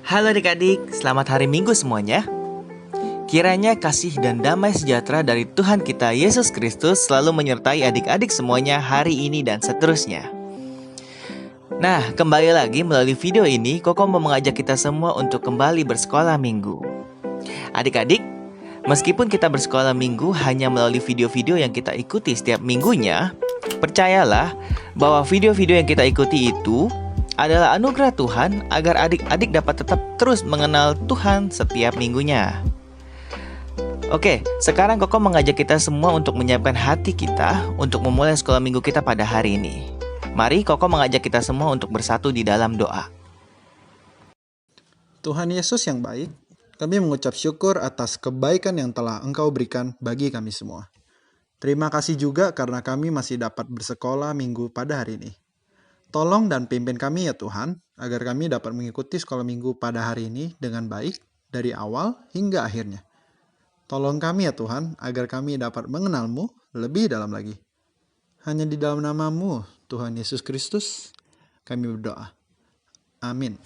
Halo adik-adik, selamat hari Minggu semuanya. Kiranya kasih dan damai sejahtera dari Tuhan kita Yesus Kristus selalu menyertai adik-adik semuanya hari ini dan seterusnya. Nah, kembali lagi melalui video ini, Koko mau mengajak kita semua untuk kembali bersekolah minggu. Adik-adik, meskipun kita bersekolah minggu hanya melalui video-video yang kita ikuti setiap minggunya, percayalah bahwa video-video yang kita ikuti itu adalah anugerah Tuhan agar adik-adik dapat tetap terus mengenal Tuhan setiap minggunya. Oke, sekarang Koko mengajak kita semua untuk menyiapkan hati kita untuk memulai sekolah minggu kita pada hari ini. Mari Koko mengajak kita semua untuk bersatu di dalam doa. Tuhan Yesus yang baik, kami mengucap syukur atas kebaikan yang telah Engkau berikan bagi kami semua. Terima kasih juga karena kami masih dapat bersekolah minggu pada hari ini. Tolong dan pimpin kami ya Tuhan, agar kami dapat mengikuti sekolah minggu pada hari ini dengan baik, dari awal hingga akhirnya. Tolong kami ya Tuhan, agar kami dapat mengenal-Mu lebih dalam lagi. Hanya di dalam nama-Mu, Tuhan Yesus Kristus, kami berdoa. Amin.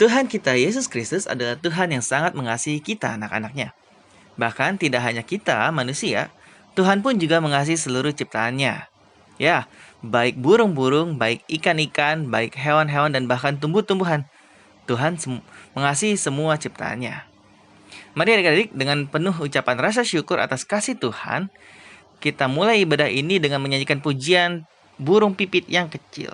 Tuhan kita Yesus Kristus adalah Tuhan yang sangat mengasihi kita anak-anaknya. Bahkan tidak hanya kita manusia, Tuhan pun juga mengasihi seluruh ciptaannya. Ya, baik burung-burung, baik ikan-ikan, baik hewan-hewan, dan bahkan tumbuh-tumbuhan. Tuhan mengasihi semua ciptaannya. Mari adik-adik dengan penuh ucapan rasa syukur atas kasih Tuhan, kita mulai ibadah ini dengan menyanyikan pujian burung pipit yang kecil.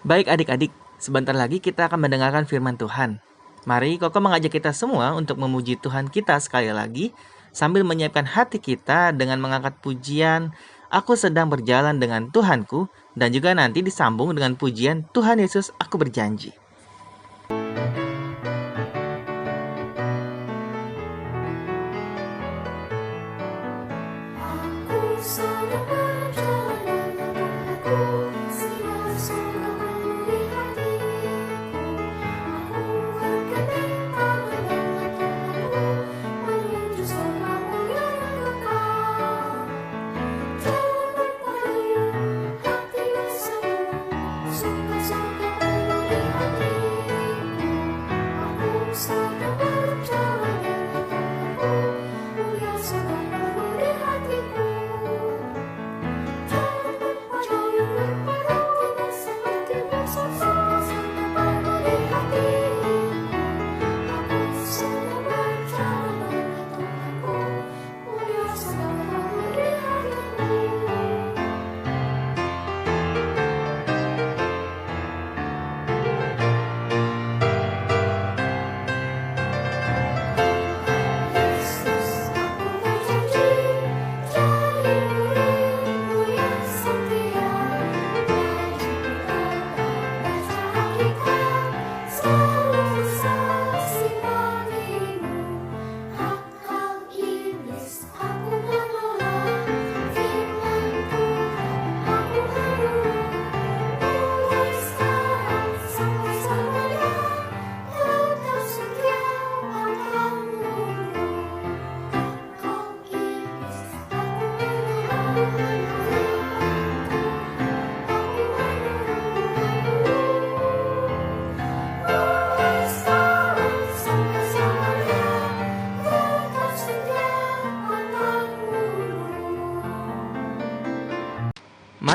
Baik adik-adik, sebentar lagi kita akan mendengarkan firman Tuhan. Mari Koko mengajak kita semua untuk memuji Tuhan kita sekali lagi, sambil menyiapkan hati kita dengan mengangkat pujian, Aku sedang berjalan dengan Tuhanku, dan juga nanti disambung dengan pujian Tuhan Yesus, aku berjanji.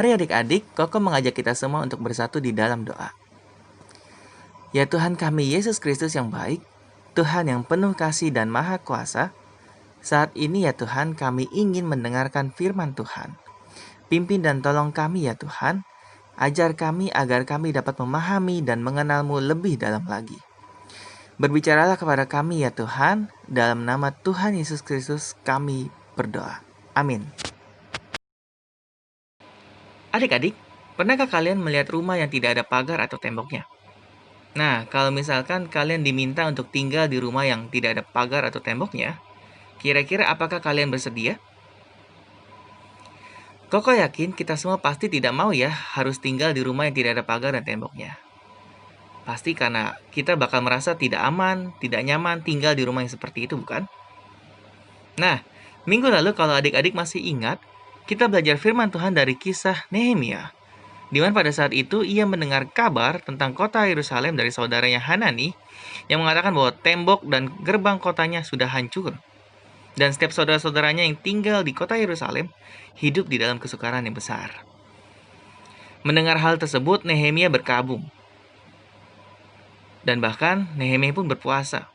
Mari adik-adik, Koko mengajak kita semua untuk bersatu di dalam doa. Ya Tuhan kami Yesus Kristus yang baik, Tuhan yang penuh kasih dan maha kuasa, saat ini ya Tuhan kami ingin mendengarkan firman Tuhan. Pimpin dan tolong kami ya Tuhan, ajar kami agar kami dapat memahami dan mengenal-Mu lebih dalam lagi. Berbicaralah kepada kami ya Tuhan, dalam nama Tuhan Yesus Kristus kami berdoa. Amin. Adik-adik, pernahkah kalian melihat rumah yang tidak ada pagar atau temboknya? Nah, kalau misalkan kalian diminta untuk tinggal di rumah yang tidak ada pagar atau temboknya, kira-kira apakah kalian bersedia? Koko yakin kita semua pasti tidak mau ya harus tinggal di rumah yang tidak ada pagar dan temboknya. Pasti karena kita bakal merasa tidak aman, tidak nyaman tinggal di rumah yang seperti itu, bukan? Nah, minggu lalu kalau adik-adik masih ingat, kita belajar firman Tuhan dari kisah Nehemia, di mana pada saat itu ia mendengar kabar tentang kota Yerusalem dari saudaranya Hanani yang mengatakan bahwa tembok dan gerbang kotanya sudah hancur. Dan setiap saudara-saudaranya yang tinggal di kota Yerusalem hidup di dalam kesukaran yang besar. Mendengar hal tersebut, Nehemia berkabung. Dan bahkan Nehemia pun berpuasa.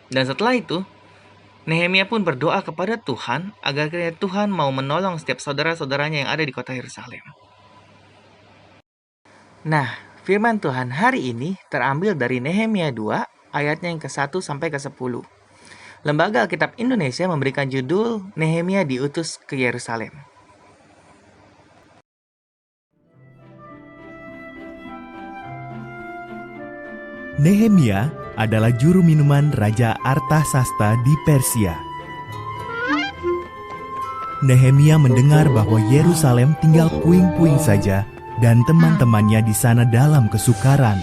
Dan setelah itu, Nehemia pun berdoa kepada Tuhan agar kiranya Tuhan mau menolong setiap saudara-saudaranya yang ada di kota Yerusalem. Nah, firman Tuhan hari ini terambil dari Nehemia 2 ayatnya yang ke-1 sampai ke-10. Lembaga Alkitab Indonesia memberikan judul Nehemia diutus ke Yerusalem. Nehemia adalah juru minuman Raja Artasasta di Persia. Nehemia mendengar bahwa Yerusalem tinggal puing-puing saja dan teman-temannya di sana dalam kesukaran.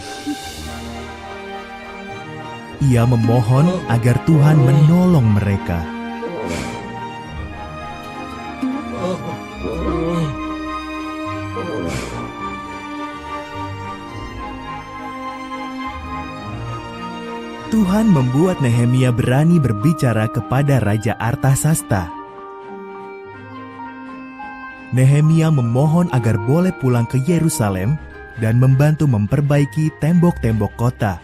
Ia memohon agar Tuhan menolong mereka. Tuhan membuat Nehemia berani berbicara kepada Raja Artasasta. Nehemia memohon agar boleh pulang ke Yerusalem dan membantu memperbaiki tembok-tembok kota.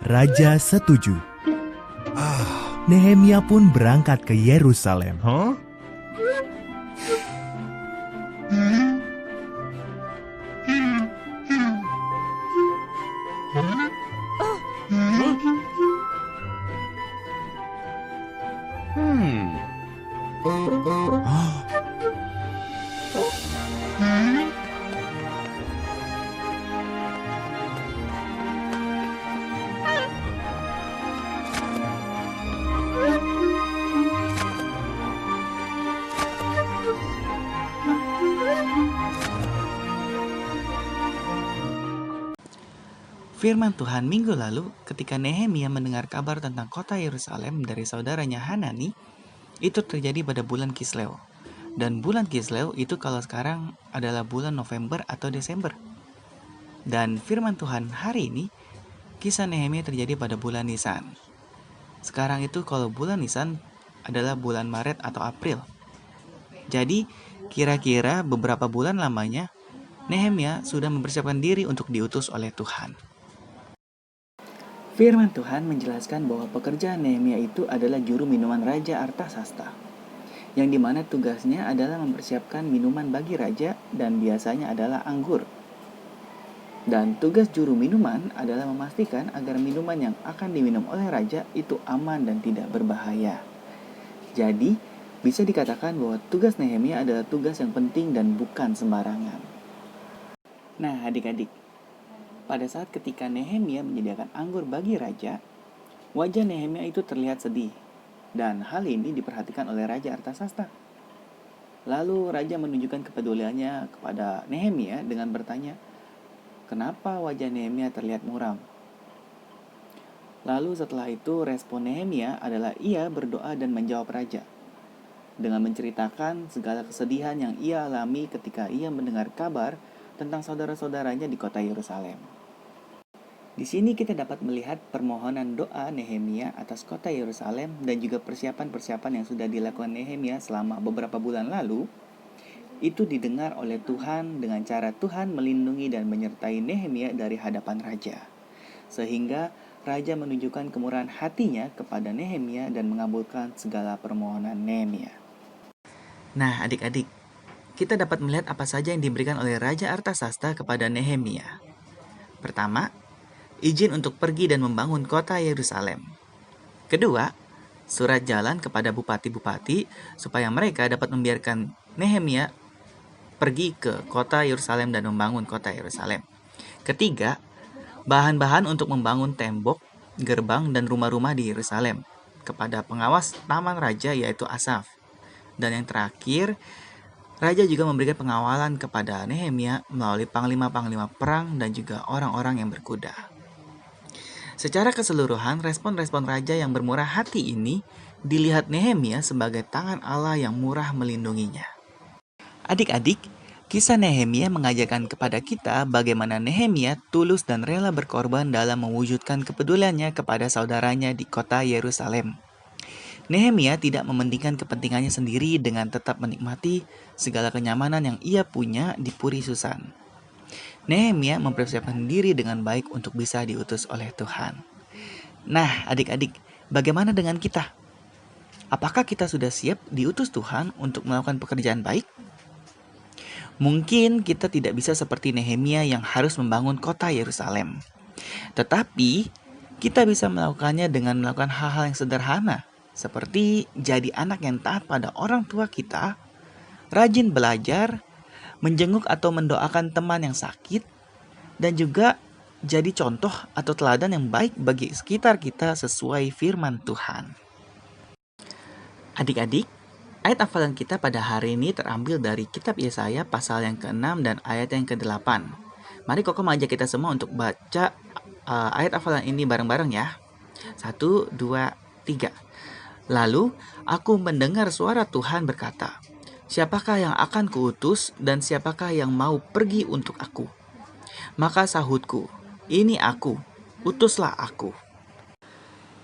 Raja setuju. Nehemia pun berangkat ke Yerusalem. Firman Tuhan minggu lalu ketika Nehemia mendengar kabar tentang kota Yerusalem dari saudaranya Hanani, itu terjadi pada bulan Kisleu. Dan bulan Kisleu itu kalau sekarang adalah bulan November atau Desember. Dan firman Tuhan hari ini, kisah Nehemia terjadi pada bulan Nisan. Sekarang itu kalau bulan Nisan adalah bulan Maret atau April. Jadi kira-kira beberapa bulan lamanya Nehemia sudah mempersiapkan diri untuk diutus oleh Tuhan. Firman Tuhan menjelaskan bahwa pekerjaan Nehemia itu adalah juru minuman Raja Artasasta, yang dimana tugasnya adalah mempersiapkan minuman bagi raja dan biasanya adalah anggur. Dan tugas juru minuman adalah memastikan agar minuman yang akan diminum oleh raja itu aman dan tidak berbahaya. Jadi, bisa dikatakan bahwa tugas Nehemia adalah tugas yang penting dan bukan sembarangan. Nah, adik-adik, pada saat ketika Nehemia menyediakan anggur bagi raja, wajah Nehemia itu terlihat sedih. Dan hal ini diperhatikan oleh Raja Artasasta. Lalu raja menunjukkan kepeduliannya kepada Nehemia dengan bertanya, "Kenapa wajah Nehemia terlihat muram?" Lalu setelah itu respon Nehemia adalah ia berdoa dan menjawab raja dengan menceritakan segala kesedihan yang ia alami ketika ia mendengar kabar tentang saudara-saudaranya di kota Yerusalem. Di sini kita dapat melihat permohonan doa Nehemia atas kota Yerusalem dan juga persiapan-persiapan yang sudah dilakukan Nehemia selama beberapa bulan lalu, itu didengar oleh Tuhan dengan cara Tuhan melindungi dan menyertai Nehemia dari hadapan raja. Sehingga raja menunjukkan kemurahan hatinya kepada Nehemia dan mengabulkan segala permohonan Nehemia. Nah, adik-adik, kita dapat melihat apa saja yang diberikan oleh Raja Artasasta kepada Nehemia. Pertama, izin untuk pergi dan membangun kota Yerusalem. Kedua, surat jalan kepada bupati-bupati supaya mereka dapat membiarkan Nehemia pergi ke kota Yerusalem dan membangun kota Yerusalem. Ketiga, bahan-bahan untuk membangun tembok, gerbang, dan rumah-rumah di Yerusalem kepada pengawas taman raja yaitu Asaf. Dan yang terakhir, raja juga memberikan pengawalan kepada Nehemia melalui panglima-panglima perang dan juga orang-orang yang berkuda. Secara keseluruhan, respon-respon raja yang bermurah hati ini dilihat Nehemia sebagai tangan Allah yang murah melindunginya. Adik-adik, kisah Nehemia mengajarkan kepada kita bagaimana Nehemia tulus dan rela berkorban dalam mewujudkan kepeduliannya kepada saudaranya di kota Yerusalem. Nehemia tidak mementingkan kepentingannya sendiri dengan tetap menikmati segala kenyamanan yang ia punya di Puri Susan. Nehemia mempersiapkan diri dengan baik untuk bisa diutus oleh Tuhan. Nah, adik-adik, bagaimana dengan kita? Apakah kita sudah siap diutus Tuhan untuk melakukan pekerjaan baik? Mungkin kita tidak bisa seperti Nehemia yang harus membangun kota Yerusalem. Tetapi, kita bisa melakukannya dengan melakukan hal-hal yang sederhana, seperti jadi anak yang taat pada orang tua kita, rajin belajar, menjenguk atau mendoakan teman yang sakit, dan juga jadi contoh atau teladan yang baik bagi sekitar kita sesuai firman Tuhan. Adik-adik, ayat hafalan kita pada hari ini terambil dari kitab Yesaya pasal yang ke-6 dan ayat yang ke-8. Mari Koko mengajak kita semua untuk baca ayat hafalan ini bareng-bareng ya. 1, 2, 3. Lalu aku mendengar suara Tuhan berkata, "Siapakah yang akan kuutus dan siapakah yang mau pergi untuk aku?" Maka sahutku, "Ini aku, utuslah aku."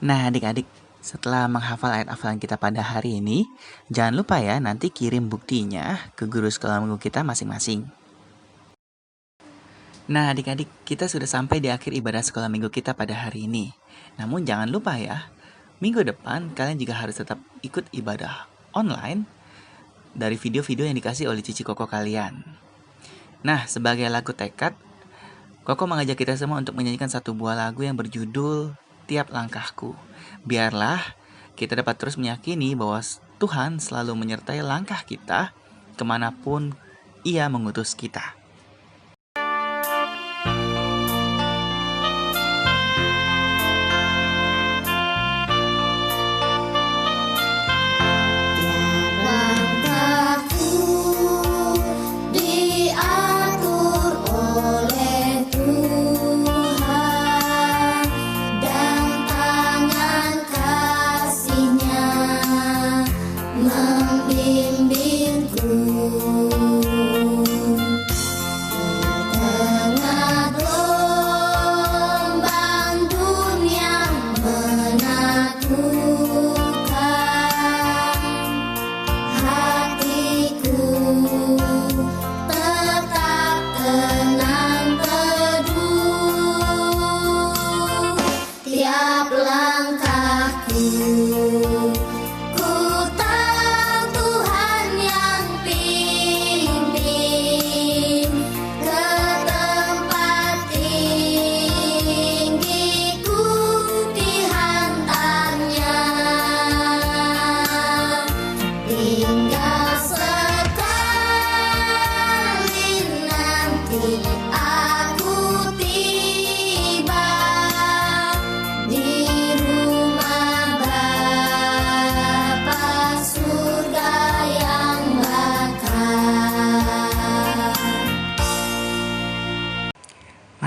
Nah adik-adik, setelah menghafal ayat hafalan kita pada hari ini, jangan lupa ya nanti kirim buktinya ke guru sekolah minggu kita masing-masing. Nah adik-adik, kita sudah sampai di akhir ibadah sekolah minggu kita pada hari ini. Namun jangan lupa ya, minggu depan kalian juga harus tetap ikut ibadah online dari video-video yang dikasih oleh Cici Koko kalian. Nah, sebagai lagu tekad, Koko mengajak kita semua untuk menyanyikan satu buah lagu yang berjudul Tiap Langkahku. Biarlah kita dapat terus meyakini bahwa Tuhan selalu menyertai langkah kita kemanapun Ia mengutus kita.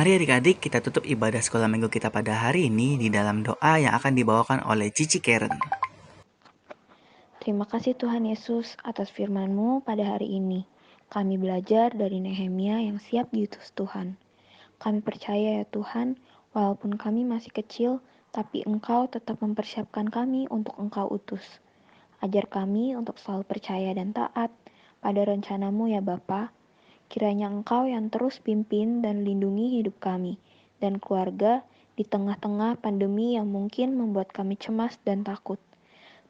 Mari adik-adik kita tutup ibadah sekolah minggu kita pada hari ini di dalam doa yang akan dibawakan oleh Cici Karen. Terima kasih Tuhan Yesus atas firman-Mu pada hari ini. Kami belajar dari Nehemia yang siap diutus Tuhan. Kami percaya ya Tuhan, walaupun kami masih kecil, tapi Engkau tetap mempersiapkan kami untuk Engkau utus. Ajar kami untuk selalu percaya dan taat, pada rencanamu ya Bapa. Kiranya Engkau yang terus pimpin dan lindungi hidup kami dan keluarga di tengah-tengah pandemi yang mungkin membuat kami cemas dan takut.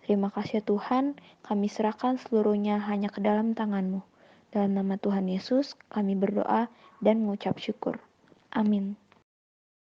Terima kasih ya Tuhan, kami serahkan seluruhnya hanya ke dalam tangan-Mu. Dalam nama Tuhan Yesus, kami berdoa dan mengucap syukur. Amin.